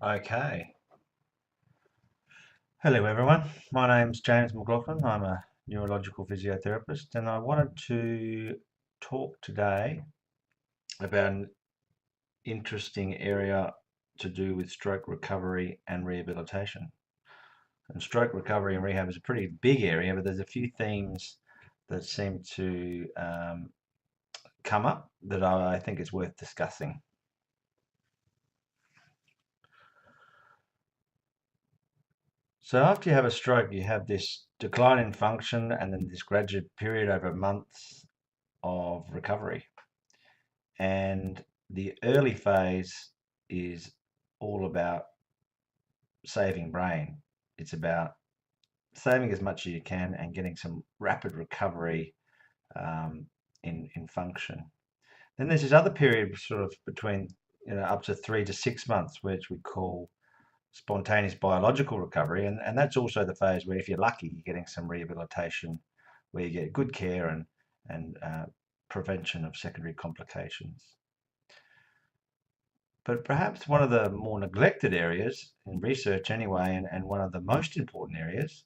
Okay. Hello, everyone. My name's James McLoughlin. I'm a neurological physiotherapist, and I wanted to talk today about an interesting area to do with stroke recovery and rehabilitation. And stroke recovery and rehab is a pretty big area, but there's a few themes that seem to come up that I think it's worth discussing. So after you have a stroke, you have this decline in function and then this gradual period over months of recovery. And the early phase is all about saving brain. It's about saving as much as you can and getting some rapid recovery um, in function. Then there's this other period, sort of between up to 3 to 6 months, which we call spontaneous biological recovery, and that's also the phase where, if you're lucky, you're getting some rehabilitation, where you get good care and prevention of secondary complications. But perhaps one of the more neglected areas in research, anyway, and one of the most important areas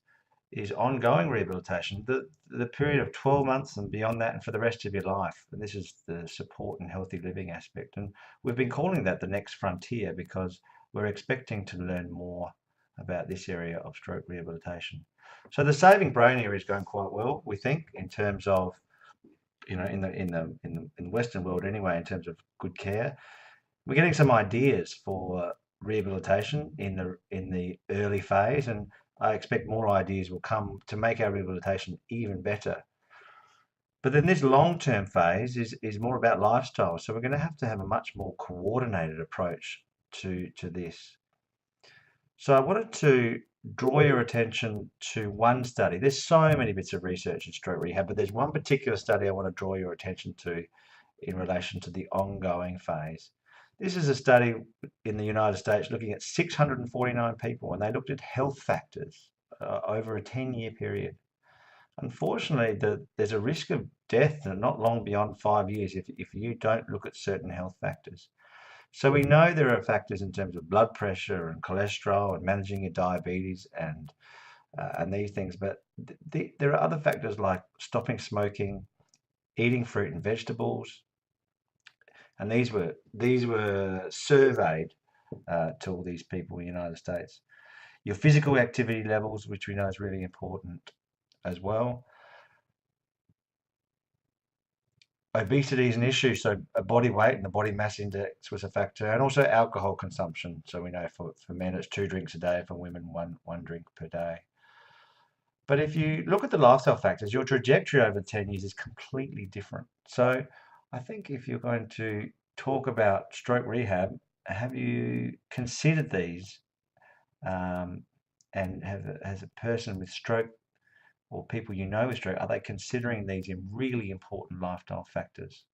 is ongoing rehabilitation, the period of 12 months and beyond that, and for the rest of your life. And this is the support and healthy living aspect. And we've been calling that the next frontier because we're expecting to learn more about this area of stroke rehabilitation. So the saving brain area is going quite well, we think, in terms of in the Western world anyway, in terms of good care. We're getting some ideas for rehabilitation in the early phase, and I expect more ideas will come to make our rehabilitation even better. But then this long-term phase is more about lifestyle, so we're going to have a much more coordinated approach to this. So I wanted to draw your attention to one study. There's so many bits of research in stroke rehab, but there's one particular study I want to draw your attention to in relation to the ongoing phase. This is a study in the United States looking at 649 people, and they looked at health factors over a 10-year period. Unfortunately, there's a risk of death not long beyond 5 years if you don't look at certain health factors. So we know there are factors in terms of blood pressure and cholesterol and managing your diabetes and these things, but there are other factors like stopping smoking, eating fruit and vegetables, and these were surveyed to all these people in the United States. Your physical activity levels, which we know is really important as well. Obesity is an issue, so a body weight and the body mass index was a factor, and also alcohol consumption. So we know for men it's 2 drinks a day, for women one drink per day. But if you look at the lifestyle factors, your trajectory over 10 years is completely different. So I think if you're going to talk about stroke rehab, have you considered these um, and has a person with stroke or people you know with stroke, are they considering these in really important lifestyle factors?